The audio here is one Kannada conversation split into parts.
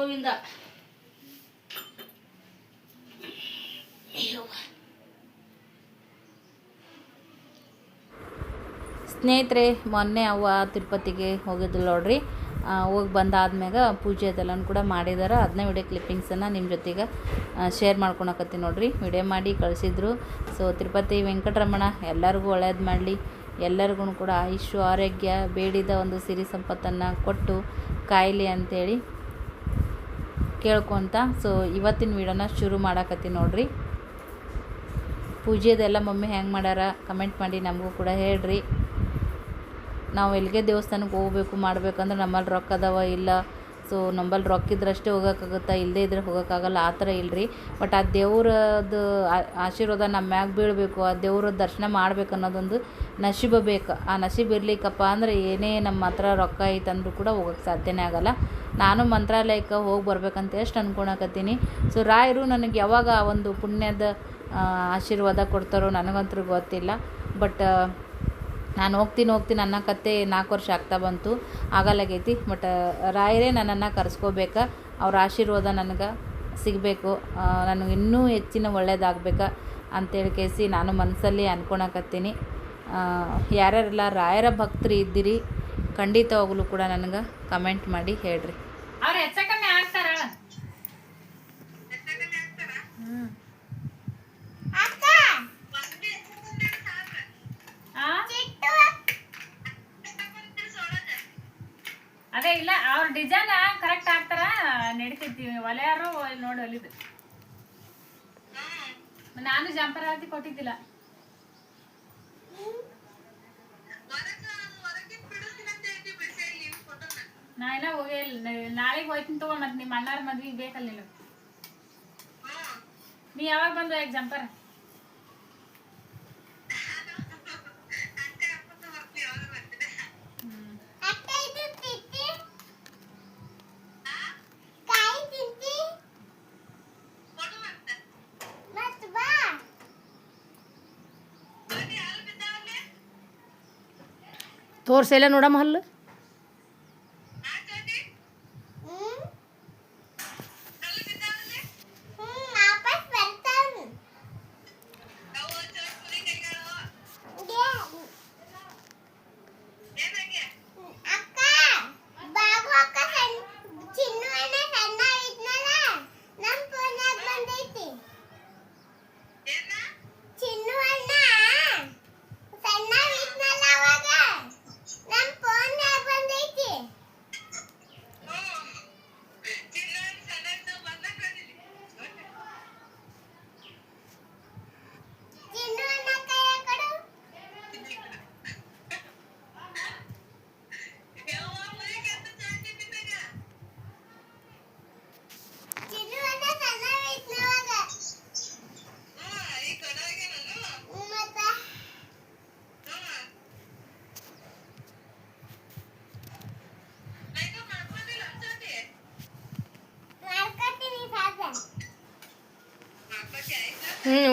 ಗೋವಿಂದ. ಸ್ನೇಹಿತರೆ, ಮೊನ್ನೆ ಅವ್ವ ತಿರುಪತಿಗೆ ಹೋಗಿದ್ಲು ನೋಡ್ರಿ. ಹೋಗಿ ಬಂದಾದ್ಮ್ಯಾಗ ಪೂಜೆ ಅದೆಲ್ಲನೂ ಕೂಡ ಮಾಡಿದಾರೆ. ಅದನ್ನ ವಿಡಿಯೋ ಕ್ಲಿಪ್ಪಿಂಗ್ಸನ್ನು ನಿಮ್ಮ ಜೊತೆಗೆ ಶೇರ್ ಮಾಡ್ಕೊಳಕತ್ತೀನಿ ನೋಡ್ರಿ. ವಿಡಿಯೋ ಮಾಡಿ ಕಳಿಸಿದ್ರು. ಸೊ ತಿರುಪತಿ ವೆಂಕಟರಮಣ ಎಲ್ಲರಿಗೂ ಒಳ್ಳೇದು ಮಾಡಲಿ, ಎಲ್ಲರಿಗೂ ಕೂಡ ಆಯುಷ್ಯ ಆರೋಗ್ಯ ಬೇಡಿದ ಒಂದು ಸಿರಿ ಸಂಪತ್ತನ್ನು ಕೊಟ್ಟು ಕಾಯಿಲೆ ಅಂಥೇಳಿ ಕೇಳ್ಕೊತ ಸೊ ಇವತ್ತಿನ ವಿಡಿಯೋನ ಶುರು ಮಾಡಕತ್ತೀನಿ ನೋಡ್ರಿ. ಪೂಜೆದೆಲ್ಲ ಮಮ್ಮಿ ಹೆಂಗೆ ಮಾಡ್ಯಾರ ಕಮೆಂಟ್ ಮಾಡಿ ನಮಗೂ ಕೂಡ ಹೇಳ್ರಿ. ನಾವು ಎಲ್ಲಿಗೆ ದೇವಸ್ಥಾನಕ್ಕೆ ಹೋಗ್ಬೇಕು ಮಾಡಬೇಕಂದ್ರೆ ನಮ್ಮಲ್ಲಿ ರೊಕ್ಕ ಅದಾವ ಇಲ್ಲ, ಸೊ ನಂಬಲ್ಲಿ ರೊಕ್ಕ ಇದ್ರಷ್ಟೇ ಹೋಗೋಕ್ಕಾಗುತ್ತಾ, ಇಲ್ಲದೇ ಇದ್ರೆ ಹೋಗೋಕ್ಕಾಗಲ್ಲ, ಆ ಥರ ಇಲ್ಲರಿ. ಬಟ್ ಆ ದೇವ್ರದ್ದು ಆಶೀರ್ವಾದ ನಮ್ಮ ಮ್ಯಾಗ ಬೀಳಬೇಕು, ಆ ದೇವ್ರ ದರ್ಶನ ಮಾಡ್ಬೇಕು ಅನ್ನೋದೊಂದು ನಶೀಬ ಬೇಕು. ಆ ನಶೀಬ್ ಇರ್ಲಿಕ್ಕಪ್ಪ ಅಂದರೆ ಏನೇ ನಮ್ಮ ಹತ್ರ ರೊಕ್ಕ ಐತಂದ್ರೂ ಕೂಡ ಹೋಗೋಕ್ಕೆ ಸಾಧ್ಯನೇ ಆಗಲ್ಲ. ನಾನು ಮಂತ್ರಾಲಯಕ್ಕೆ ಹೋಗಿ ಬರ್ಬೇಕಂತ ಎಷ್ಟು ಅಂದ್ಕೊಳಕತ್ತೀನಿ. ಸೊ ರಾಯರು ನನಗೆ ಯಾವಾಗ ಒಂದು ಪುಣ್ಯದ ಆಶೀರ್ವಾದ ಕೊಡ್ತಾರೋ ನನಗಂತೂ ಗೊತ್ತಿಲ್ಲ. ಬಟ್ ನಾನು ಹೋಗ್ತೀನಿ ಅನ್ನಕತ್ತೆ 4 ವರ್ಷ ಆಗ್ತಾ ಬಂತು, ಆಗಲಾಗೈತಿ. ಬಟ್ ರಾಯರೇ ನನ್ನನ್ನು ಕರೆಸ್ಕೋಬೇಕು, ಅವ್ರ ಆಶೀರ್ವಾದ ನನಗೆ ಸಿಗಬೇಕು, ನನಗೆ ಇನ್ನೂ ಹೆಚ್ಚಿನ ಒಳ್ಳೇದಾಗಬೇಕು ಅಂತೇಳಿ ಕೇಸಿ ನಾನು ಮನಸ್ಸಲ್ಲಿ ಅಂದ್ಕೊಳಕತ್ತೀನಿ. ಯಾರ್ಯಾರೆಲ್ಲ ರಾಯರ ಭಕ್ತರು ಇದ್ದೀರಿ ಖಂಡಿತವಾಗಲೂ ಕೂಡ ನನಗೆ ಕಮೆಂಟ್ ಮಾಡಿ ಹೇಳ್ರಿ. ಅವ್ರು ಹೆಚ್ಚ ಕಮ್ಮಿ ಆಗ್ತಾರ. ಅದೇ ಇಲ್ಲ, ಅವ್ರ ಡಿಸೈನ್ ಕರೆಕ್ಟ್ ಆಗ್ತಾರ, ನಡಿತೈತಿ. ಒಲೆಯಾರು ನೋಡಿ ಹೊಲಿದು. ನಾನು ಜಂಪರ್ ಹಾಕಿ ಕೊಟ್ಟಿದ್ದಿಲ್ಲ. ನಾ ಎಲ್ಲ ಹೋಗೇ ಇಲ್ಲ. ನಾಳೆಗೆ ಹೋಯ್ತೀನಿ ತಗೋ. ಮತ್ತೆ ನಿಮ್ಮ ಅಣ್ಣಾರ ಮದ್ವಿಗೆ ಬೇಕಲ್ಲ ನೀನು. ನೀ ಯಾವಾಗ ಬಂದು ಜಂಪರ್? ತೋರ್ಸೆಲ್ಲ ನೋಡಮ್ಮ ಹಲ್ಲು.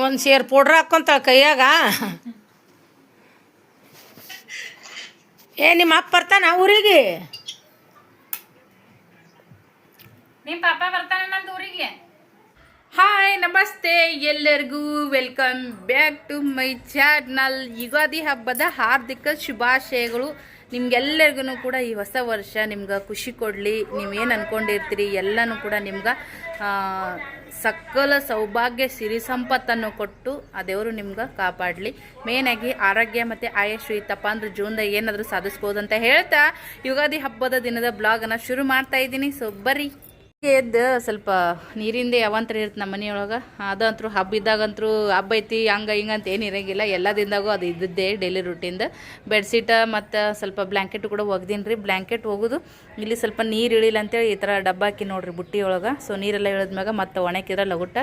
ಒಂದು ಸೇರ್ ಪೌಡ್ರ್ ಹಾಕ್ಕೊಂತಾಳ ಕೈಯಾಗ. ನಿಮ್ಮ ಅಪ್ಪ ಬರ್ತಾನ ಊರಿಗೆ? ನಿಮ್ಮ ಪಾಪ ಬರ್ತಾನ ನಂದು ಊರಿಗೆ. ಹಾಯ್, ನಮಸ್ತೆ ಎಲ್ಲರಿಗೂ. Welcome back to my channel. Ugadi ಹಬ್ಬದ ಹಾರ್ದಿಕ ಶುಭಾಶಯಗಳು ನಿಮ್ಗೆಲ್ಲರಿಗೂ ಕೂಡ. ಈ ಹೊಸ ವರ್ಷ ನಿಮ್ಗೆ ಖುಷಿ ಕೊಡಲಿ. ನೀವೇನು ಅಂದ್ಕೊಂಡಿರ್ತೀರಿ ಎಲ್ಲನೂ ಕೂಡ ನಿಮ್ಗೆ ಸಕಲ ಸೌಭಾಗ್ಯ ಸಿರಿ ಸಂಪತ್ತನ್ನು ಕೊಟ್ಟು ಆ ದೇವರು ನಿಮ್ಗೆ ಕಾಪಾಡಲಿ. ಮೇನಾಗಿ ಆರೋಗ್ಯ ಮತ್ತು ಆಯುಷ್ ಇತ್ತಪ್ಪ ಅಂದ್ರೆ ಜೀವನದಾಗ ಏನಾದರೂ ಸಾಧಿಸ್ಬೋದು ಅಂತ ಹೇಳ್ತಾ ಯುಗಾದಿ ಹಬ್ಬದ ದಿನದ ಬ್ಲಾಗನ್ನು ಶುರು ಮಾಡ್ತಾ ಇದ್ದೀನಿ. ಸೊ ಬರ್ರಿ. ಎದ್ದು ಸ್ವಲ್ಪ ನೀರಿಂದ ಯಾವಂತರ ಇರುತ್ತೆ ನಮ್ಮ ಮನೆಯೊಳಗೆ. ಅದಂತರೂ ಹಬ್ಬ ಇದ್ದಾಗಂತರೂ ಹಬ್ಬ ಐತಿ ಹಂಗೆ ಹಿಂಗಂತ ಏನು ಇರೋಂಗಿಲ್ಲ. ಎಲ್ಲ ದಿನದಾಗೂ ಅದು ಇದ್ದದ್ದೇ ಡೈಲಿ ರೂಟೀನ್ದು. ಬೆಡ್ಶೀಟ ಮತ್ತು ಸ್ವಲ್ಪ ಬ್ಲ್ಯಾಂಕೆಟ್ ಕೂಡ ಒಗ್ದೀನಿ ರೀ. ಬ್ಲ್ಯಾಂಕೆಟ್ ಹೋಗೋದು ಇಲ್ಲಿ ಸ್ವಲ್ಪ ನೀರು ಇಳಿಲ್ಲ ಅಂತೇಳಿ ಈ ಥರ ಡಬ್ಬ ಹಾಕಿ ನೋಡಿರಿ ಬುಟ್ಟಿ ಒಳಗೆ. ಸೊ ನೀರೆಲ್ಲ ಇಳಿದ್ಮ್ಯಾಗ ಮತ್ತು ಒಣಗಿದ್ರೆ ಲಗುಟ್ಟ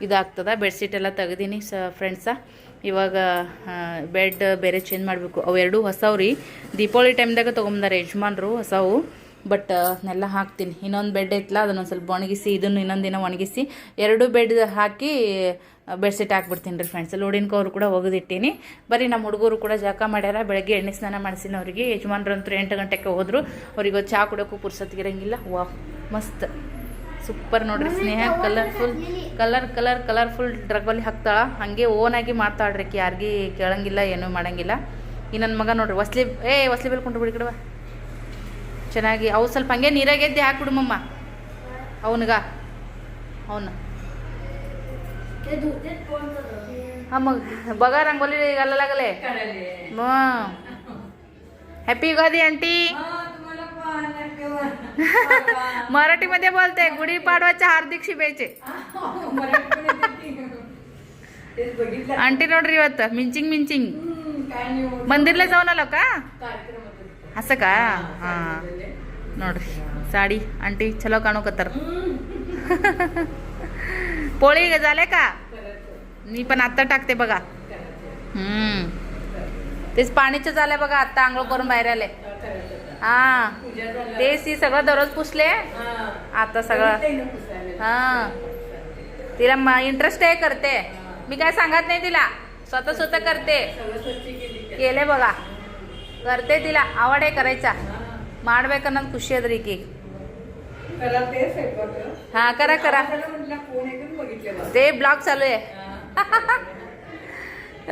ಇದಾಗ್ತದೆ. ಬೆಡ್ಶೀಟ್ ಎಲ್ಲ ತೆಗ್ದೀನಿ ಫ್ರೆಂಡ್ಸ. ಇವಾಗ ಬೆಡ್ ಬೇರೆ ಚೇಂಜ್ ಮಾಡಬೇಕು. ಅವು ಎರಡೂ ಹೊಸವ್ರಿ. ದೀಪಾವಳಿ ಟೈಮ್ದಾಗ ತೊಗೊಂಬಂದಾರೆ ಯಜಮಾನ್ರು ಹೊಸವು. ಬಟ್ ನೆಲ್ಲ ಹಾಕ್ತೀನಿ. ಇನ್ನೊಂದು ಬೆಡ್ ಐತಲ್ಲ ಅದನ್ನೊಂದು ಸ್ವಲ್ಪ ಒಣಗಿಸಿ ಇದನ್ನು ಇನ್ನೊಂದು ದಿನ ಒಣಗಿಸಿ 2 ಬೆಡ್ ಹಾಕಿ ಬೆಡ್ಶೀಟ್ ಹಾಕ್ಬಿಡ್ತೀನಿ ರೀ ಫ್ರೆಂಡ್ಸ್. ಲೋಡಿನ ಕವರು ಕೂಡ ಒಗೆದಿಟ್ಟೀನಿ. ಬರೀ ನಮ್ಮ ಹುಡುಗರು ಕೂಡ ಜಳಕ ಮಾಡ್ಯಾರ. ಬೆಳಗ್ಗೆ ಎಣ್ಣೆ ಸ್ನಾನ ಮಾಡಿಸಿನ ಅವರಿಗೆ. ಯಜಮಾನ್ರಂತೂ 8 ಗಂಟೆಗೆ ಹೋದರು. ಅವ್ರಿಗೆ ಚಹಾ ಕುಡಿಯೋಕ್ಕೂ ಪುರ್ಸತ್ತಿಗಿರಂಗಿಲ್ಲ. ವಾಹ್ ಮಸ್ತ್. ಸೂಪರ್ ನೋಡ್ರಿ ಸ್ನೇಹ ಕಲರ್ಫುಲ್ ಡ್ರಗ್ಬಲ್ಲಿ ಹಾಕ್ತಾಳ ಹಾಗೆ ಓನಾಗಿ ಮಾಡ್ತಾಳ್ರಿ ಆಕಿ ಯಾರಿಗೆ ಕೇಳಂಗಿಲ್ಲ ಏನೂ ಮಾಡಂಗಿಲ್ಲ. ಈ ನನ್ನ ಮಗ ನೋಡ್ರಿ ಹೊಸ್ಲಿ ಬೆಲ್ ಕೊಂಡು ಬಿಡಿ ಕಡವ ಚೆನ್ನಾಗಿ ಅವು ಸ್ವಲ್ಪ ಹಂಗೆ ನೀರಾಗ ಎದ್ದೆ ಹಾಕ್ಬಿಡುಮಮ್ಮ ಅವನಿಗ ಅವನು ಮಗ ರಂಗೋಲಿ ಅಲ್ಲಲಾಗಲೇ ಹ್ಞೂ हॅपी युगादी आंटी. मराठीमध्ये बोलते. गुढीपाडवाच्या हार्दिक शुभेच्छे. आंटी ನೋಡ್ರಿ ಇವತ್ತು ಮಿಂಚಿಂಗ್ ಮಂದಿರ್ಲೆ जाऊन आलो का असं का हां ನೋಡ್ರಿ साडी आंटी चलो काणूकत्तर. पोळी झाले का मी पण आत्ता टाकते बघा. तेच पाणीचं झालंय बघा आत्ता आंघोळ करून बाहेर आले. हा तेच ती सगळं दररोज पुसले आता सगळं. हा तिला इंटरेस्ट आहे करते मी काय सांगत नाही तिला स्वतः करते. केले बघा करते तिला आवड आहे करायचा ಮಾಡ್ಬೇಕನ್ನೋದು ಖುಷಿ ಅದ್ರಿ ಈಕಿ. हा करा ते ब्लॉग चालू आहे.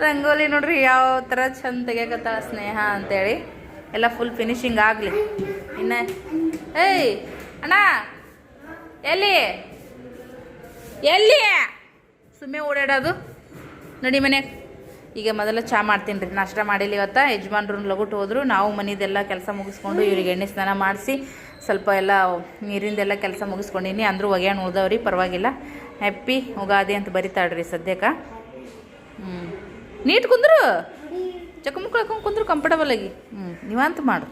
ರಂಗೋಲಿ ನೋಡ್ರಿ ಯಾವ ಥರ ಚಂದ ತೆಗಿಯಕತ್ತಾಳ ಸ್ನೇಹ ಅಂತೇಳಿ. ಎಲ್ಲ ಫುಲ್ ಫಿನಿಶಿಂಗ್ ಆಗಲಿ ಇನ್ನು. ಏಯ್ ಅಣ್ಣ ಎಲ್ಲಿ ಸುಮ್ಮನೆ ಓಡಾಡೋದು ನಡಿ ಮನ್ಯಾಗ. ಈಗ ಮೊದಲ ಚಹಾ ಮಾಡ್ತೀನಿ ರೀ. ನಾಷ್ಟ ಮಾಡಿಲ್ಲ ಇವತ್ತು. ಯಜಮಾನ್ರು ಲಗುಟ್ ಹೋದ್ರು. ನಾವು ಮನೆದೆಲ್ಲ ಕೆಲಸ ಮುಗಿಸ್ಕೊಂಡು ಇವ್ರಿಗೆ ಎಣ್ಣೆ ಸ್ನಾನ ಮಾಡಿಸಿ ಸ್ವಲ್ಪ ಎಲ್ಲ ನೀರಿಂದೆಲ್ಲ ಕೆಲಸ ಮುಗಿಸ್ಕೊಂಡಿನಿ. ಅಂದರೂ ಒಗ್ಯಾಣ ಉಳ್ದವ್ರಿ ಪರವಾಗಿಲ್ಲ. ಹ್ಯಾಪಿ ಯುಗಾದಿ ಅಂತ ಬರಿತಾಳ್ರಿ ಸದ್ಯಕ್ಕೆ. ನೀಟ್ ಕುಂದ್ರು ಚಕ್ಕ ಮುಕ್ಳು ಕುಂದ್ರು ಕಂಫರ್ಟಬಲ್ ಆಗಿ. ನೀವಂತ ಮಾಡು.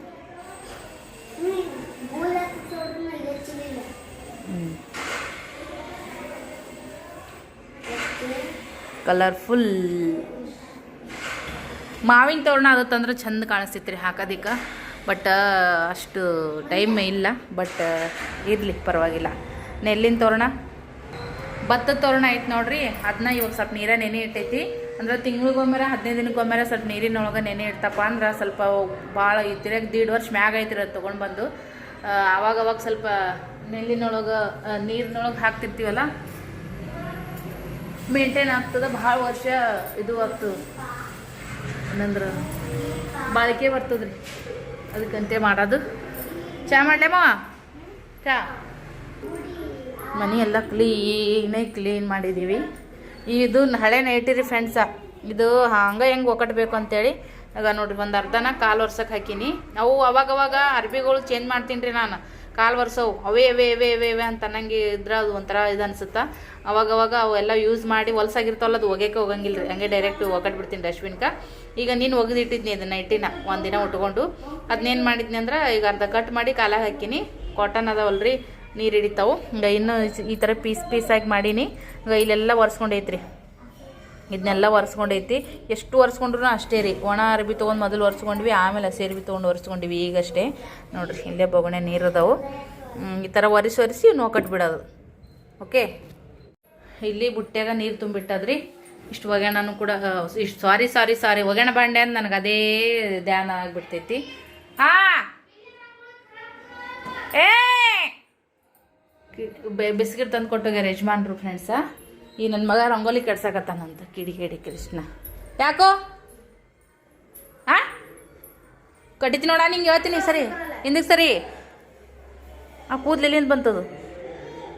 ಕಲರ್ಫುಲ್ ಮಾವಿನ ತೋರಣ ಅದು ತಂದ್ರೆ ಚಂದ ಕಾಣಿಸ್ತೈತ್ರಿ ಹಾಕೋದಿಕ್ಕೆ. ಬಟ್ ಅಷ್ಟು ಟೈಮ್ ಇಲ್ಲ. ಬಟ್ ಇರಲಿ ಪರವಾಗಿಲ್ಲ. ನೆಲ್ಲಿನ ತೋರಣ ಭತ್ತದ ತೋರಣ ಐತೆ ನೋಡ್ರಿ. ಅದನ್ನ ಇವಾಗ ಸ್ವಲ್ಪ ನೀರ ನೆನೆ ಇಟ್ಟೈತಿ. ಅಂದ್ರೆ ತಿಂಗಳಿಗೊಮ್ಮೆರ 15 ದಿನಕ್ಕೊಮ್ಮೆರ ಸ್ವಲ್ಪ ನೀರಿನೊಳಗೆ ನೆನೆ ಇಡ್ತಪ್ಪ ಅಂದ್ರೆ ಸ್ವಲ್ಪ ಭಾಳ ತಿರ್ಯಾಗ 1.5 ವರ್ಷ ಮ್ಯಾಗ ಐತಿರ ತೊಗೊಂಡು ಬಂದು ಅವಾಗವಾಗ ಸ್ವಲ್ಪ ನೆಲ್ಲಿನೊಳಗೆ ನೀರಿನೊಳಗೆ ಹಾಕ್ತಿರ್ತೀವಲ್ಲ ಮೇಂಟೈನ್ ಆಗ್ತದೆ. ಭಾಳ ವರ್ಷ ಇದು ಆಗ್ತದೆ ಏನಂದ್ರೆ ಬಾಳಿಕೆ ಬರ್ತದ್ರಿ. ಅದಕ್ಕಂತೆ ಮಾಡೋದು. ಚಹಾ ಮಾಡ್ಲೇಮ್ಮ ಚಹಾ. ಮನೆ ಎಲ್ಲ ಕ್ಲೀನ್ ಮಾಡಿದ್ದೀವಿ. ಇದು ಹಳೆ ನೈಟಿ ರೀ ಫ್ರೆಂಡ್ಸ. ಇದು ಹಂಗೆ ಹೆಂಗೆ ಒಕ್ಕಟ್ಬೇಕು ಅಂತೇಳಿ ಈಗ ನೋಡ್ರಿ ಒಂದು ಅರ್ಧನ ಕಾಲು ವರ್ಷಕ್ಕೆ ಹಾಕೀನಿ. ಅವು ಅವಾಗವಾಗ ಅರ್ಬಿಗಳು ಚೇಂಜ್ ಮಾಡ್ತೀನಿ ರೀ ನಾನು. ಕಾಲು ವರ್ಷವು ಅವೇ ಅಂತ ಅನ್ನಂಗೆ ಇದ್ರೆ ಅದು ಒಂಥರ ಇದು ಅನ್ಸುತ್ತೆ. ಅವಾಗವಾಗ ಅವೆಲ್ಲ ಯೂಸ್ ಮಾಡಿ ಹೊಲ್ಸಾಗಿರ್ತಾವಲ್ಲ ಅದು ಒಗೆಕ್ಕೆ ಹೋಗಂಗಿಲ್ಲ ರೀ. ಹಂಗೆ ಡೈರೆಕ್ಟ್ ಒಕ್ಕಟ್ಬಿಡ್ತೀನಿ ಡಸ್ಟ್ಬಿನ್ಗೆ. ಈಗ ನೀನು ಒಗೆದಿಟ್ಟಿದ್ನಿ ಅದು ನೈಟಿನ ಒಂದಿನ ಉಟ್ಕೊಂಡು ಅದನ್ನೇನು ಮಾಡಿದ್ನಿ ಅಂದ್ರೆ ಈಗ ಅರ್ಧ ಕಟ್ ಮಾಡಿ ಕಾಲಾಗ ಹಾಕೀನಿ. ಕಾಟನ್ ಅದಾವಲ್ರಿ ನೀರು ಹಿಡಿತಾವು. ಈಗ ಇನ್ನೂ ಈ ಥರ ಪೀಸಾಗಿ ಮಾಡೀನಿ. ಈಗ ಇಲ್ಲೆಲ್ಲ ಒರೆಸ್ಕೊಂಡೈತ್ರಿ. ಇದನ್ನೆಲ್ಲ ಒರೆಸ್ಕೊಂಡೈತಿ. ಎಷ್ಟು ಒರೆಸ್ಕೊಂಡ್ರು ಅಷ್ಟೇ ರೀ. ಒಣ ಅರ್ಬಿ ತೊಗೊಂಡು ಮೊದಲು ಒರೆಸ್ಕೊಂಡ್ವಿ, ಆಮೇಲೆ ಹಸಿ ಅರ್ಬಿ ತೊಗೊಂಡು ಒರೆಸ್ಕೊಂಡಿವಿ ಈಗಷ್ಟೇ. ನೋಡಿರಿ ಇಲ್ಲೇ ಬೊಗಣೆ ನೀರು ಅದಾವು. ಈ ಥರ ಒರೆಸಿ ನೋಕಟ್ಬಿಡೋದು. ಓಕೆ ಇಲ್ಲಿ ಬುಟ್ಟ್ಯಾಗ ನೀರು ತುಂಬಿಟ್ಟದ್ರಿ. ಇಷ್ಟು ಒಗ್ಯಾಣನೂ ಕೂಡ ಇಷ್ಟು ಸಾರಿ ಒಗ್ಯಾಣ ಬಾಂಡೆ ಅಂತ ನನಗೆ ಅದೇ ಧ್ಯಾನ ಆಗಿಬಿಡ್ತೈತಿ. ಬಿಸ್ಕಿಟ್ ತಂದು ಕೊಟ್ಟೋಗ್ಯಾರ ಯಜಮಾನ್ರು ಫ್ರೆಂಡ್ಸ. ಈ ನನ್ನ ಮಗ ರಂಗೋಲಿ ಕೆಡ್ಸಕತ್ತಾನಂತ ಕಿಡಿ ಕೃಷ್ಣ. ಯಾಕೋ ಕಟ್ಟಿತಿ ನೋಡ ನಿಂಗೆ ಹೇಳ್ತೀನಿ ಸರಿ ಹಿಂದಕ್ಕೆ ಸರಿ. ಆ ಕೂದಲು ಎಲ್ಲಿಂದ ಬಂತದು?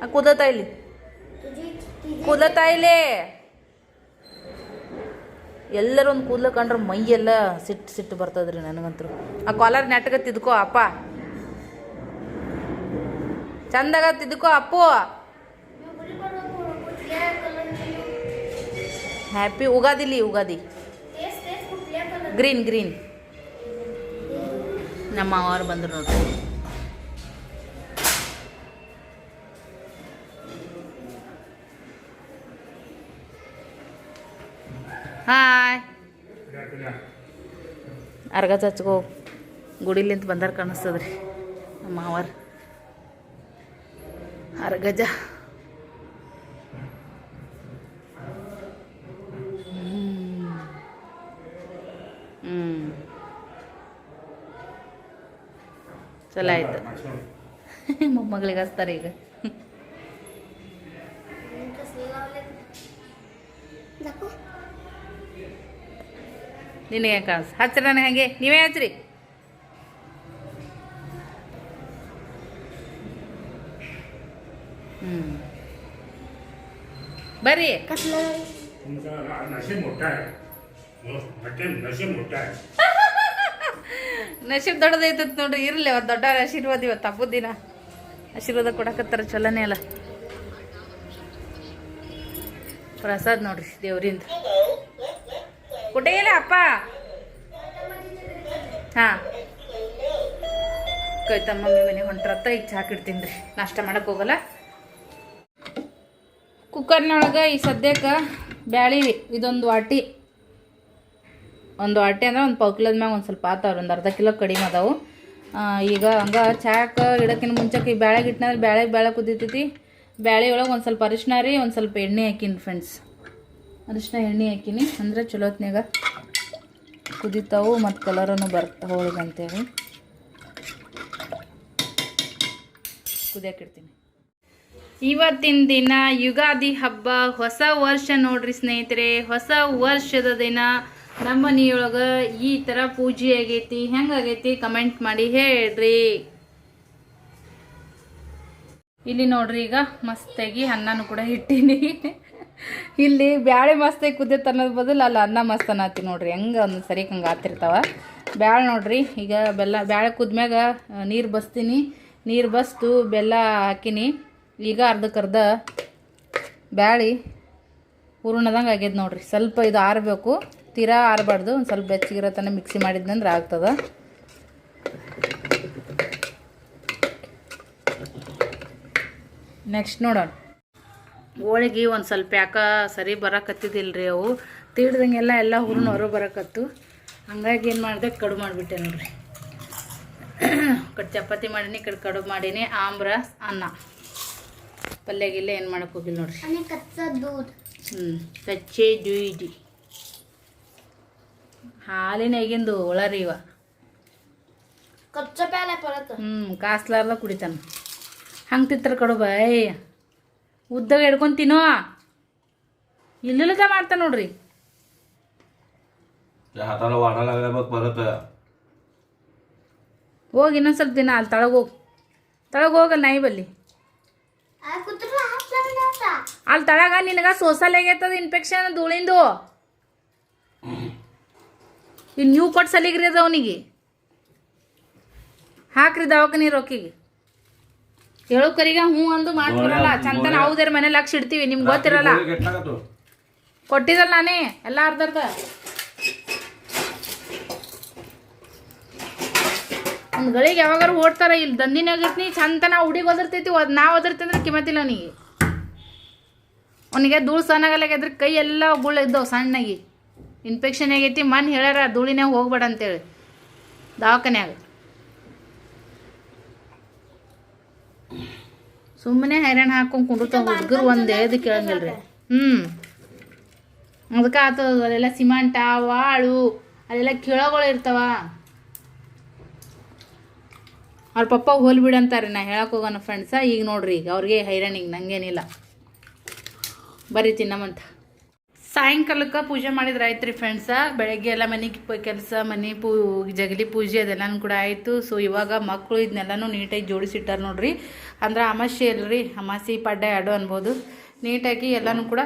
ಆ ಕೂದಲತ್ತಾ ಇಲ್ಲಿ ಎಲ್ಲರೂ ಒಂದು ಕೂದಲು ಕಂಡ್ರೆ ಮೈಯೆಲ್ಲ ಸಿಟ್ಟು ಬರ್ತದ್ರಿ ನನಗಂತೂ. ಆ ಕಾಲರ್ ನೆಟ್ಗೆ ತಿದ್ಕೋ ಅಪ್ಪ, ಚಂದಾಗ ತಿದ್ಕೋ ಅಪ್ಪು. ಹ್ಯಾಪಿ ಯುಗಾದಿ ಗ್ರೀನ್ ನಮ್ಮ ಮಾವರು ಬಂದರು ನೋಡ್ರಿ. ಹಾಯ್ ಅರ್ಗ ಚಚ್ಕೋ ಗುಡಿಲಿಂತ ಬಂದಾರ ಕಾಣಿಸ್ತದ್ರಿ ನಮ್ಮ ಮಾವಾರ. ಅರ್ಗಜ ಚಲೋ ಆಯ್ತು. ಮೊಮ್ಮಗಳಿಗೆ ಹಚ್ತಾರೆ ಈಗ. ನಿನಗೆ ಕಾಣಿಸ್ ಹಚ್ಚಿರ ನನಗೆ ಹಾಗೆ ನೀವೇ ಹಚ್ಚ್ರಿ. ಬರ್ರಿ ನಶೀಬ್ ದೊಡ್ಡದೈತತ್ ನೋಡ್ರಿ. ಇರ್ಲಿ ಅವ್ರು ದೊಡ್ಡ ಆಶೀರ್ವಾದ ಇವತ್ತು ಹಬ್ಬದ ದಿನ ಆಶೀರ್ವಾದ ಕೊಡಕತ್ತಾರ. ಚಲೋನೇ ಅಲ್ಲ ಪ್ರಸಾದ್ ನೋಡ್ರಿ ದೇವ್ರಿಂದ. ಕುಟೇಲ ಅಪ್ಪ ಹಾಂ ಕೈತಮ್ಮ ಮಮ್ಮಿ ಮನೆ ಹೊಂಟ್ರತ್ತ ಈಗ ಚಾಕಿಡ್ತೀನಿ ರೀ. ನಾಷ್ಟ ಮಾಡಕ್ಕೆ ಹೋಗಲ್ಲ. ಕುಕ್ಕರ್ನೊಳಗೆ ಈ ಸದ್ಯಕ್ಕೆ ಬ್ಯಾಳಿ ಇದೊಂದು ವಾಟಿ ಅಂದ್ರೆ ಒಂದು ಪೌಕ್ಲದ ಮ್ಯಾಗ ಒಂದು ಸ್ವಲ್ಪ ಆತಾವ್ರಿ. ಒಂದು ಅರ್ಧ ಕಿಲೋ ಕಡಿಮೆ ಅದಾವು. ಈಗ ಹಂಗೆ ಚಾಕೆ ಇಡೋಕ್ಕಿಂತ ಮುಂಚೆಗೆ ಈ ಬ್ಯಾಳೆಗೆ ಇಟ್ಟನಂದ್ರೆ ಬ್ಯಾಳೆ ಕುದೀತೈತಿ. ಬ್ಯಾಳೆ ಒಳಗೆ ಒಂದು ಸ್ವಲ್ಪ ಅರಿಶಿನ ರೀ, ಒಂದು ಸ್ವಲ್ಪ ಎಣ್ಣೆ ಹಾಕೀನಿ ಫ್ರೆಂಡ್ಸ್. ಅರಿಶಿನ ಎಣ್ಣೆ ಹಾಕೀನಿ ಅಂದ್ರೆ ಚಲೋತ್ನಾಗ ಕುದೀತಾವು ಮತ್ತು ಕಲರನ್ನು ಹೋಳಿಗೆ ಅಂತೇಳಿ ಕುದಿಯಾಕಿಡ್ತೀನಿ. ಇವತ್ತಿನ ದಿನ ಯುಗಾದಿ ಹಬ್ಬ, ಹೊಸ ವರ್ಷ ನೋಡ್ರಿ ಸ್ನೇಹಿತರೆ. ಹೊಸ ವರ್ಷದ ದಿನ ನಮ್ಮ ಮನೆಯೊಳಗೆ ಈ ಥರ ಪೂಜೆ ಆಗೈತಿ. ಹೆಂಗಾಗೈತಿ ಕಮೆಂಟ್ ಮಾಡಿ ಹೇಳ್ರಿ. ಇಲ್ಲಿ ನೋಡ್ರಿ ಈಗ ಮಸ್ತಾಗಿ ಅನ್ನನೂ ಕೂಡ ಇಟ್ಟೀನಿ. ಇಲ್ಲಿ ಬ್ಯಾಳೆ ಮಸ್ತಾಗಿ ಕುದಿಯತ್ತೆ ಅನ್ನೋದು ಬದಲು ಅಲ್ಲ ಅನ್ನ ಮಸ್ತ್ ಅನ್ನತ್ತಿ ನೋಡ್ರಿ. ಹೆಂಗೆ ಒಂದು ಸರಿ ಹಂಗೆ ಆತಿರ್ತಾವ ಬ್ಯಾಳೆ ನೋಡ್ರಿ. ಈಗ ಬ್ಯಾಳೆ ಕುದ್ಮ್ಯಾಗ ನೀರು ಬಸ್ತೀನಿ. ನೀರು ಬಸ್ತು ಬೆಲ್ಲ ಹಾಕಿನಿ. ಈಗ ಅರ್ಧಕ್ಕರ್ಧ ಬ್ಯಾಳೆ ಹೂರ್ಣದಂಗೆ ಆಗ್ಯದ ನೋಡ್ರಿ. ಸ್ವಲ್ಪ ಇದು ಆರಬೇಕು, ತೀರಾ ಆರಬಾರ್ದು. ಒಂದು ಸ್ವಲ್ಪ ಬೆಚ್ಚಗಿರೋ ತನಕ ಮಿಕ್ಸಿ ಮಾಡಿದ್ನಂದ್ರೆ ಆಗ್ತದ. ನೆಕ್ಸ್ಟ್ ನೋಡೋಣ. ಹೋಳಿಗೆ ಒಂದು ಸ್ವಲ್ಪ ಯಾಕೆ ಸರಿ ಬರಕತ್ತಿದ್ದಿಲ್ರಿ. ಅವು ತೀಡ್ದಂಗೆಲ್ಲ ಹೂರ್ಣ ಹೊರ ಬರಕತ್ತು. ಹಂಗಾಗಿ ಏನು ಮಾಡಿದೆ, ಕಡುಬು ಮಾಡಿಬಿಟ್ಟೆ ನೋಡ್ರಿ. ಚಪಾತಿ ಮಾಡೀನಿ, ಕಡುಬು ಮಾಡೀನಿ. ಆಮ್ರ ಅನ್ನ ಪಲ್ಯಗಿಲ್ಲ ಏನು ಮಾಡಕ್ಕೆ ಹೋಗಿಲ್ಲ ನೋಡ್ರಿ. ಕಚ್ಚೆ ದೂದಿ ಹಾಲಿನ ಈಗಿಂದು ಒಳರಿ ಇವ ಕಾಸ್ಲಾರ್ದ ಕುಡಿತಾನ. ಹಂಗೆ ತಿತ್ತರ ಕಡುಬ ಉದ್ದಾಗ ಹಿಡ್ಕೊಂತೀನೋ ಇಲ್ಲಿಲ್ಲದ ಮಾಡ್ತಾನ ನೋಡ್ರಿ. ಹೋಗಿ ಇನ್ನೊಂದು ಸ್ವಲ್ಪ ದಿನ ಅಲ್ಲಿ ತಳಗ ಹೋಗಲ್ಲ ನಾಯಿ ಬಲ್ಲಿ. ಅಲ್ಲಿ ತಳಗ ನಿನಗ ಸೋಸಲ್ ಆಗೈತದ ಇನ್ಫೆಕ್ಷನ್ ಧೂಳಿಂದು. ಇನ್ನು ನೀವು ಕೊಟ್ಟು ಸಲಿಗ್ರಿ ಅದ ಅವನಿಗೆ ಹಾಕ್ರಿ ದವಾಖಾನಿ ರೊಕ್ಕಿಗೆ. ಹೇಳೋ ಕರಿಗ ಹ್ಞೂ ಅಂದು ಮಾಡ್ತಿರಲ್ಲ ಚಂತನ ಹೌದೇರ್ ಮನೇಲಿ ಹಾಕ್ಸಿ ಇಡ್ತೀವಿ. ನಿಮ್ಗೆ ಗೊತ್ತಿರಲ್ಲ. ಕೊಟ್ಟಿದ್ದಲ್ಲ ನಾನೇ ಎಲ್ಲ ಅರ್ಧರ್ಧ. ಒಂದು ಗಳಿಗೆ ಯಾವಾಗಾರು ಓಡ್ತಾರ. ಇಲ್ಲಿ ದಂದಿನಾಗಿರ್ತೀನಿ ಚಂತನ ಹುಡುಗಿ ಒದರ್ತೈತಿ. ನಾವು ಒದರ್ತಿ ಅಂದ್ರೆ ಕಿಮ್ಮತ್ತಿಲ್ಲ ಅವನಿಗೆ. ಅವನಿಗೆ ಧೂಳು ಸಣ್ಣಗಲ್ಲಾಗಿದ್ರೆ ಕೈ ಎಲ್ಲ ಗುಳ್ಳ ಇದ್ದವು ಸಣ್ಣಗೆ. ಇನ್ಫೆಕ್ಷನ್ ಆಗೈತಿ. ಮನ್ ಹೇಳ್ಯಾರ ಧೂಳಿನಾಗ ಹೋಗ್ಬೇಡ ಅಂತೇಳಿ ದವಾಖಾನ್ಯಾಗ. ಸುಮ್ಮನೆ ಹೈರಾಣ ಹಾಕೊಂಡು ಕುಂಡಿರ್ತಾವ ಹುಡುಗರು. ಒಂದೇ ಇದು ಕೇಳಂಗಿಲ್ರಿ. ಅದಕ್ಕೆ ಆತದ. ಅಲ್ಲೆಲ್ಲ ಸಿಮೆಂಟ ವಾಳು ಅಲ್ಲೆಲ್ಲ ಕಿಳಗಳು ಇರ್ತಾವ. ಅವ್ರ ಪಪ್ಪ ಹೋಲ್ಬಿಡು ಅಂತಾರೆ. ನಾ ಹೇಳಕ್ಕೆ ಹೋಗೋಣ ಫ್ರೆಂಡ್ಸ. ಈಗ ನೋಡ್ರಿ ಈಗ ಅವ್ರಿಗೆ ಹೈರಾಣಿಗೆ ನಂಗೇನಿಲ್ಲ. ಬರೀ ತಿನ್ನಮಂತ. ಸಾಯಂಕಾಲಕ್ಕೆ ಪೂಜೆ ಮಾಡಿದ್ರೆ ಆಯ್ತು ರೀ ಫ್ರೆಂಡ್ಸ. ಬೆಳಗ್ಗೆ ಎಲ್ಲ ಮನೆಗೆ ಕೆಲಸ ಮನೆ ಜಗಲಿ ಪೂಜೆ ಅದೆಲ್ಲನೂ ಕೂಡ ಆಯಿತು. ಸೊ ಇವಾಗ ಮಕ್ಕಳು ಇದನ್ನೆಲ್ಲನೂ ನೀಟಾಗಿ ಜೋಡಿಸಿಟ್ಟಾರೆ ನೋಡ್ರಿ. ಅಂದ್ರೆ ಅಮಾಸೆ ಅಲ್ರಿ, ಅಮಾಸೆ ಪಡ್ಡೆ ಎರಡು ಅನ್ಬೋದು. ನೀಟಾಗಿ ಎಲ್ಲನೂ ಕೂಡ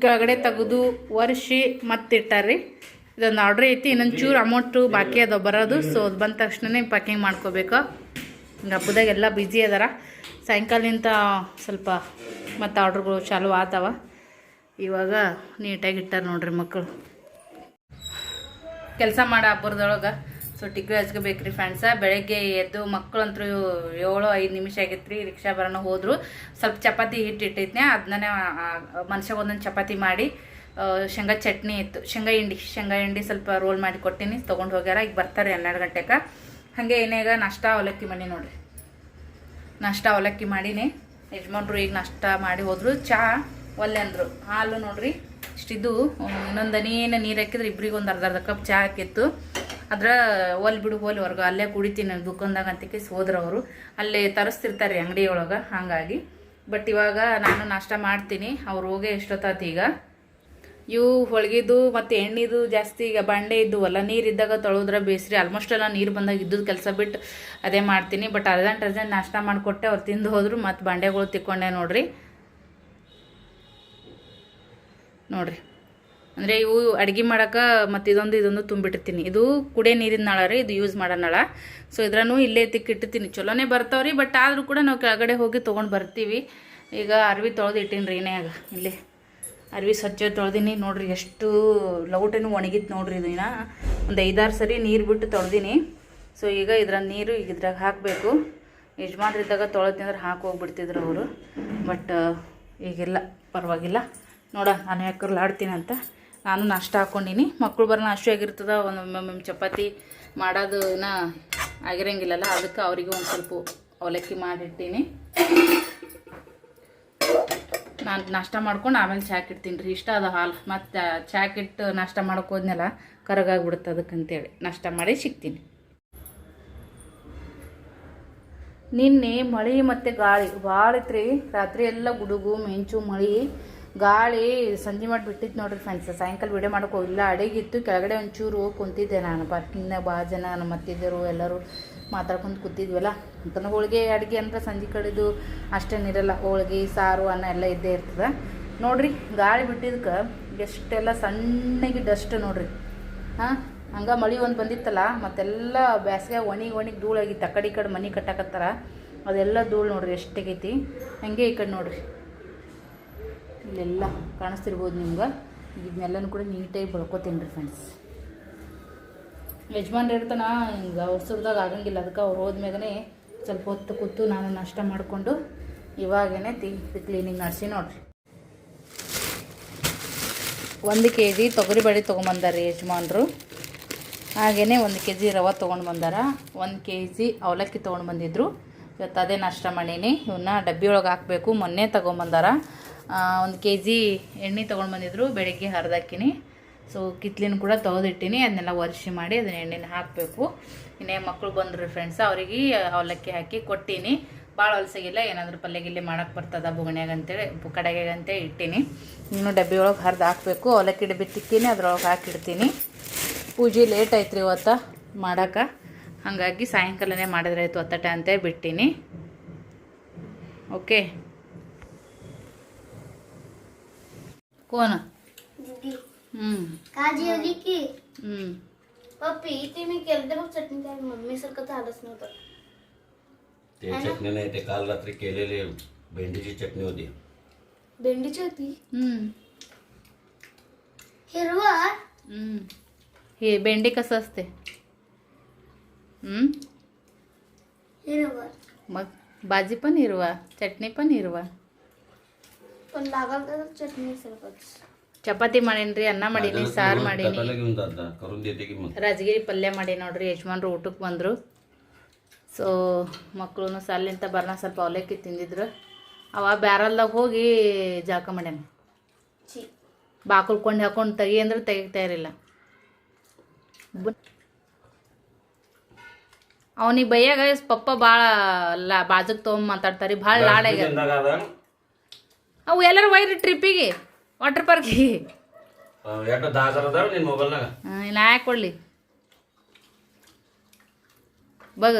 ಕೆಳಗಡೆ ತೆಗೆದು ಒರೆಸಿ ಮತ್ತಿಟ್ಟಾರ್ರಿ. ಇದೊಂದು ಆರ್ಡ್ರ್ ಐತಿ. ಇನ್ನೊಂದು ಚೂರು ಅಮೌಂಟು ಬಾಕಿ ಅದಾವ ಬರೋದು. ಸೊ ಅದು ಬಂದ ತಕ್ಷಣನೇ ಪ್ಯಾಕಿಂಗ್ ಮಾಡ್ಕೋಬೇಕು. ಹಿಂಗೆ ಹಬ್ಬದಾಗ ಎಲ್ಲ ಬ್ಯುಸಿ ಅದಾರ. ಸಾಯಂಕಾಲದಿಂದ ಸ್ವಲ್ಪ ಮತ್ತು ಆರ್ಡ್ರ್ಗಳು ಚಾಲು ಆತಾವ. ಇವಾಗ ನೀಟಾಗಿ ಇಟ್ಟಾರೆ ನೋಡ್ರಿ ಮಕ್ಕಳು ಕೆಲಸ ಮಾಡೋ ಹಬ್ಬರದೊಳಗೆ. ಸೊ ಟಿಗ್ರಿ ಹಚ್ಕೋಬೇಕು ರೀ ಫ್ರೆಂಡ್ಸ. ಬೆಳಗ್ಗೆ ಎದ್ದು ಮಕ್ಕಳಂತೂ 7-5 ನಿಮಿಷ ಆಗೈತೆ ರೀ. ರಿಕ್ಷಾ ಬರೋಣ ಹೋದರು. ಸ್ವಲ್ಪ ಚಪಾತಿ ಇಟ್ಟೈತ್ನೆ ಅದನ್ನೇ ಮನುಷ್ಯ ಒಂದೊಂದು ಚಪಾತಿ ಮಾಡಿ ಶೇಂಗಾ ಚಟ್ನಿ ಇತ್ತು. ಶೇಂಗಾ ಹಿಂಡಿ ಸ್ವಲ್ಪ ರೋಲ್ ಮಾಡಿ ಕೊಟ್ಟಿನಿ. ತೊಗೊಂಡು ಹೋಗ್ಯಾರ. ಈಗ ಬರ್ತಾರೆ 12 ಗಂಟೆಗೆ. ಹಾಗೆ ಏನಾಗ ನಾಷ್ಟ ಅವಲಕ್ಕಿ ಮಾಡಿ ನೋಡ್ರಿ. ನಾಷ್ಟ ಅವಲಕ್ಕಿ ಮಾಡೀನಿ. ಯಜಮಾನ್ರು ಈಗ ನಾಷ್ಟ ಮಾಡಿ ಹೋದ್ರು. ಚಹಾ ಒಲ್ಲೆ ಅಂದರು. ಹಾಲು ನೋಡ್ರಿ ಇಷ್ಟಿದ್ದು. ಇನ್ನೊಂದು ಹನಿಯೇನು ನೀರು ಹಾಕಿದ್ರೆ ಇಬ್ರಿಗೆ ಒಂದು ಅರ್ಧ ಕಪ್ ಚಹಾ ಹಾಕಿತ್ತು. ಅದ್ರ ಒಲ್ ಬಿಡು ಹೋಲಿ ಹೊರ್ಗ ಅಲ್ಲೇ ಕುಡಿತೀನಿ ದುಕಾನ್ದಾಗ ಅಂತಕ್ಕೆ ಹೋದ್ರು ಅವರು. ಅಲ್ಲೇ ತರಿಸ್ತಿರ್ತಾರೆ ಅಂಗಡಿಯೊಳಗೆ. ಹಾಗಾಗಿ ಬಟ್ ಇವಾಗ ನಾನು ನಾಷ್ಟ ಮಾಡ್ತೀನಿ. ಅವ್ರು ಹೋಗಿ ಎಷ್ಟೊತ್ತಾತು ಈಗ ಇವು ಹೊಳ್ಗಿದ್ದು ಮತ್ತು ಎಣ್ಣೆದು ಜಾಸ್ತಿ ಈಗ ಬಾಂಡೆ ಇದ್ದುವಲ್ಲ ನೀರಿದ್ದಾಗ ತೊಳೆದ್ರೆ ಬೇಸ್ರಿ ಆಲ್ಮೋಸ್ಟ್ ಎಲ್ಲ ನೀರು ಬಂದಾಗ ಇದ್ದದ್ದು ಕೆಲಸ ಬಿಟ್ಟು ಅದೇ ಮಾಡ್ತೀನಿ. ಬಟ್ ಅರ್ಜೆಂಟ್ ನಾಷ್ಟ ಮಾಡಿಕೊಟ್ಟೆ, ಅವ್ರು ತಿಂದು ಹೋದ್ರು. ಮತ್ತು ಬಾಂಡೆಗಳು ತಿಕ್ಕೊಂಡೆ ನೋಡ್ರಿ. ಅಂದರೆ ಇವು ಅಡುಗೆ ಮಾಡೋಕೆ ಮತ್ತು ಇದೊಂದು ತುಂಬಿಟ್ಟಿರ್ತೀನಿ. ಇದು ಕುಡಿಯೋ ನೀರಿನ ನಳ ರೀ, ಇದು ಯೂಸ್ ಮಾಡೋ ನಳ. ಸೊ ಇದ್ರೂ ಇಲ್ಲೇ ತಿಕ್ಕಿಟ್ಟಿರ್ತೀನಿ. ಚಲೋನೇ ಬರ್ತಾವ್ರಿ. ಬಟ್ ಆದರೂ ಕೂಡ ನಾವು ಕೆಳಗಡೆ ಹೋಗಿ ತೊಗೊಂಡು ಬರ್ತೀವಿ. ಈಗ ಅರ್ವಿ ತೊಳೆದು ಇಟ್ಟೀನಿ ರೀ ಏನಾಗ ಇಲ್ಲಿ ಅರ್ವಿ ಸ್ವಚ್ಛ ತೊಳೆದೀನಿ ನೋಡ್ರಿ. ಎಷ್ಟು ಲೌಟೇನು ಒಣಗಿತ್ತು ನೋಡ್ರಿ. ಇದು ಇನ್ನು ಒಂದು 5-6 ಸರಿ ನೀರು ಬಿಟ್ಟು ತೊಳೆದೀನಿ. ಸೊ ಈಗ ಇದ್ರ ನೀರು ಈಗ ಇದ್ರಾಗ ಹಾಕಬೇಕು. ಯಜಮಾನ್ರಿದ್ದಾಗ ತೊಳೆದ್ನಿ ಅಂದ್ರೆ ಹಾಕಿ ಹೋಗ್ಬಿಡ್ತಿದ್ರು ಅವರು. ಬಟ್ ಈಗಿಲ್ಲ, ಪರವಾಗಿಲ್ಲ. ನಾನು ಯಾಕರ್ಲಿ ಆಡ್ತೀನಿ ಅಂತ ನಾನು ನಾಷ್ಟ ಹಾಕ್ಕೊಂಡಿನಿ. ಮಕ್ಕಳು ಬರೋಣ ಅಷ್ಟು ಆಗಿರ್ತದ. ಒಮ್ಮೊಮ್ಮೆ ಚಪಾತಿ ಮಾಡೋದು ಇನ್ನೂ ಆಗಿರಂಗಿಲ್ಲಲ್ಲ, ಅದಕ್ಕೆ ಅವರಿಗೂ ಒಂದು ಸ್ವಲ್ಪ ಅವಲಕ್ಕಿ ಮಾಡಿರ್ತೀನಿ. ನಾನು ನಾಷ್ಟ ಮಾಡ್ಕೊಂಡು ಆಮೇಲೆ ಚಾಕಿಡ್ತೀನಿ ರೀ. ಇಷ್ಟ ಅದು ಹಾಲು. ಮತ್ತು ಚಾಕಿಟ್ಟು ನಾಷ್ಟ ಮಾಡೋಕೆ ಹೋದ್ನೆಲ್ಲ ಕರಗಾಗ್ಬಿಡುತ್ತೆ. ಅದಕ್ಕಂತೇಳಿ ನಾಷ್ಟ ಮಾಡಿ ಸಿಗ್ತೀನಿ. ನಿನ್ನೆ ಮಳೆ ಮತ್ತು ಗಾಳಿ ಭಾಳ ಇತ್ತು ರೀ. ರಾತ್ರಿ ಎಲ್ಲ ಗುಡುಗು ಮಿಂಚು ಮಳೆ ಗಾಳಿ ಸಂಜೆ ಮಾಡಿ ಬಿಟ್ಟಿತ್ತು ನೋಡ್ರಿ ಫ್ರೆಂಡ್ಸ್. ಸಾಯಂಕಾಲ ವಿಡಿಯೋ ಮಾಡೋಕೆ ಹೋಗಿಲ್ಲ, ಅಡುಗೆಗಿತ್ತು. ಕೆಳಗಡೆ ಒಂಚೂರು ಹೋಗಿ ಕುಂತಿದ್ದೆ ನಾನು. ಪಾರ್ಕಿಂಗ್ನಾಗ ಭಾಳ ಜನ ನಮ್ಮ ಮತ್ತಿದ್ದರು ಎಲ್ಲರೂ ಮಾತಾಡ್ಕೊಂಡು ಕೂತಿದ್ವಲ್ಲ. ಅಂತಲೂ ಹೋಳಿಗೆ ಅಡುಗೆ ಅಂದ್ರೆ ಸಂಜೆ ಕಡೆದು ಅಷ್ಟೇನಿರಲ್ಲ. ಹೋಳಿಗೆ ಸಾರು ಅನ್ನ ಎಲ್ಲ ಇದ್ದೇ ಇರ್ತದೆ ನೋಡ್ರಿ. ಗಾಳಿ ಬಿಟ್ಟಿದ್ದಕ್ಕೆ ಎಷ್ಟೆಲ್ಲ ಸಣ್ಣಗೆ ಡಸ್ಟ್ ನೋಡ್ರಿ. ಹಂಗೆ ಮಳೆ ಒಂದು ಬಂದಿತ್ತಲ್ಲ, ಮತ್ತೆಲ್ಲ ಬೇಸಿಗೆ ಒಣಗಿ ಧೂಳಾಗಿತ್ತು. ಆ ಕಡೆ ಮನೆ ಕಟ್ಟಾಕತ್ತಾರ, ಅದೆಲ್ಲ ಧೂಳು ನೋಡ್ರಿ ಎಷ್ಟಾಗೈತಿ. ಹಾಗೆ ಈ ಕಡೆ ನೋಡ್ರಿ ಇಲ್ಲೆಲ್ಲ ಕಾಣಿಸ್ತಿರ್ಬೋದು ನಿಮ್ಗೆ. ಇದನ್ನೆಲ್ಲನೂ ಕೂಡ ನೀಟಾಗಿ ಬಳ್ಕೊತೀನಿ ರೀ ಫ್ರೆಂಡ್ಸ್. ಯಜಮಾನ್ರು ಇರ್ತಾನ ಹಿಂಗೆ ಅವಸರದಾಗ ಆಗಂಗಿಲ್ಲ. ಅದಕ್ಕೆ ಅವ್ರು ಹೋದ್ಮೇಲೆ ಸ್ವಲ್ಪ ಹೊತ್ತು ಕೂತು ನಾನು ನಾಷ್ಟ ಮಾಡಿಕೊಂಡು ಇವಾಗೇ ಕ್ಲೀನಿಂಗ್ ನಡೆಸಿ ನೋಡ್ರಿ. 1 kg ತೊಗರಿಬೇಳೆ ತೊಗೊಂಬಂದಾರ ಯಜಮಾನ್ರು. ಹಾಗೆಯೇ 1 kg ರವೆ ತೊಗೊಂಡು ಬಂದಾರ. 1 kg ಅವಲಕ್ಕಿ ತೊಗೊಂಡು ಬಂದಿದ್ರು. ಇವತ್ತು ಅದೇ ನಾಷ್ಟ ಮಾಡೀನಿ. ಇವನ್ನ ಡಬ್ಬಿ ಒಳಗೆ ಹಾಕಬೇಕು. ಮೊನ್ನೆ ತೊಗೊಂಬಂದಾರ. 1 kg ಎಣ್ಣೆ ತೊಗೊಂಡು ಬಂದಿದ್ರು, ಬೆಳಗ್ಗೆ ಹರಿದಾಕಿನಿ. ಸೊ ಕಿತ್ಲಿನ ಕೂಡ ತೊಳೆದಿಟ್ಟಿನಿ. ಅದನ್ನೆಲ್ಲ ಒರೆಸಿ ಮಾಡಿ ಅದನ್ನ ಎಣ್ಣೆನ ಹಾಕಬೇಕು. ಇನ್ನೇ ಮಕ್ಕಳು ಬಂದರು ಫ್ರೆಂಡ್ಸ್, ಅವರಿಗೆ ಅವಲಕ್ಕಿ ಹಾಕಿ ಕೊಟ್ಟೀನಿ. ಭಾಳ ಹೊಲಸಾಗಿಲ್ಲ, ಏನಾದರೂ ಪಲ್ಯಗಿಲ್ಲೆ ಮಾಡೋಕ್ಕೆ ಬರ್ತದ ಬುಗಣ್ಯಾಗ ಅಂತೇಳಿ ಕಡೆಗೆ ಅಂತೇಳಿ ಇಟ್ಟೀನಿ. ಇನ್ನು ಡಬ್ಬಿ ಒಳಗೆ ಹರಿದು ಹಾಕಬೇಕು. ಅವಲಕ್ಕಿ ಡಬ್ಬಿ ತಿಕ್ಕೀನಿ, ಅದ್ರೊಳಗೆ ಹಾಕಿಡ್ತೀನಿ. ಪೂಜೆ ಲೇಟ್ ಆಯ್ತು ರೀ ಇವತ್ತು ಮಾಡೋಕೆ. ಹಾಗಾಗಿ ಸಾಯಂಕಾಲನೇ ಮಾಡಿದ್ರೆ ಆಯಿತು ಒತ್ತಟ ಅಂತೇಳಿ ಬಿಟ್ಟೀನಿ. ಓಕೆ कोण काजी होगी की पप्पी ती मी केलं बघ चटणी काय मम्मी सारखं झालंच नव्हतं. ते चटणी नाही, ते काल रात्री केलेली भेंडीची चटणी होती. भेंडीची होती हिरवा. हे भेंडी कसं असते? हिरवा. मग भाजी पण हिरवा, चटणी पण हिरवा. पण लागल तर चटणी सरकच. ಚಪಾತಿ ಮಾಡೀನಿ, ಅನ್ನ ಮಾಡೀನಿ, ಸಾರು ಮಾಡೀನಿ, करून देते की मग ರಾಜಗಿರಿ ಪಲ್ಯ ಮಾಡಿ ನೋಡ್ರಿ. ಯಜಮಾನ್ರು ಊಟಕ್ಕೆ ಬಂದರು. ಸೊ ಮಕ್ಕಳು ಸಾಲಿಂತ ಬರ್ನ ಸ್ವಲ್ಪ ಅವಲಕ್ಕಿ ತಿಂದಿದ್ರು. ಅವ ಬ್ಯಾರಲ್ದಾಗ ಹೋಗಿ ಜಾಕ ಮಾಡ್ಯಾನ. ಬಾಕುಲ್ಕೊಂಡು ಹಾಕೊಂಡು ತೆಗಿ ಅಂದ್ರೆ ತೆಗಿತಾ ಇರಲಿಲ್ಲ. ಅವನಿಗೆ ಬೈಯಾಗ ಪಪ್ಪ ಭಾಳ ಬಾಜುಗೆ ತೊಗೊಂಡು ಮಾತಾಡ್ತಾರೆ. ಭಾಳ ಲಾಡಾಗ್ಯಾರ. ಅವು ಎಲ್ಲರೂ ಒಯ್ರಿ ಟ್ರಿಪ್ಪಿಗೆ, ವಾಟರ್ ಪಾರ್ಕಿಗೆ. ನಾ ಯಾಕೆ ಕೊಡಲಿ ಬಗ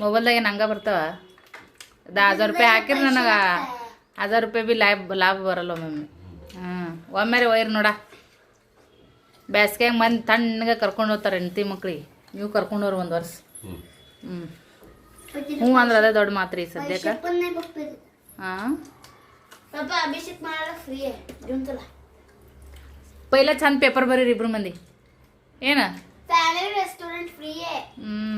ಮೊಬೈಲ್ದಾಗ ಏನು ಹಂಗೆ ಬರ್ತಾವ. 1000 ರೂಪಾಯಿ ಹಾಕಿರಿ ನನಗೆ 1000 ರೂಪಾಯಿ ಬಿ ಲಾಭ ಬರಲ್ಲ ಒಮ್ಮೊಮ್ಮೆ. ಒಮ್ಮೆರೆ ಒಯ್ರಿ ನೋಡ. ಬೇಸಿಗೆಗೆ ಮಂದಿ ತಣ್ಣಗೆ ಕರ್ಕೊಂಡು ಹೋಗ್ತಾರೆ ಹೆಂಡತಿ ಮಕ್ಳಿಗೆ. ನೀವು ಕರ್ಕೊಂಡವ್ರು 1 ವರ್ಷ. ಹ್ಞೂ ಅಂದ್ರೆ ಅದೇ ದೊಡ್ಡ ಮಾತ್ರಿ ಸದ್ಯಕ್ಕೆ. ಹಾಂ पप्पा अभिषेक मला फ्री आहे घेऊन चला. पहिला छान पेपर बरीर इब्ರು ಮಂದಿ. ಏನ ಫ್ಯಾಮಿಲಿ ರೆಸ್ಟೋರೆಂಟ್ ಫ್ರೀ आहे.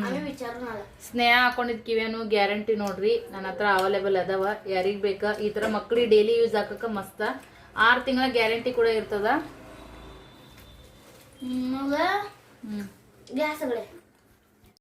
आम्ही विचारून आला. ಸ್ನೇಹ ಹಾಕೊಂಡಿದ್ ಕಿವೇನು ಗ್ಯಾರಂಟಿ ನೋಡ್ರಿ. ನನ್ನ ಹತ್ರ ಅವೈಲೇಬಲ್ ಅದಾವ. ಯಾರಿಗೆ ಬೇಕಾ ಈ ಥರ ಮಕ್ಳಿಗೆ ಡೈಲಿ ಯೂಸ್ ಹಾಕಕ್ಕೆ ಮಸ್ತ. 6 ತಿಂಗಳ ಗ್ಯಾರಂಟಿ ಕೂಡ ಇರ್ತದ. मग घ्या सगळे.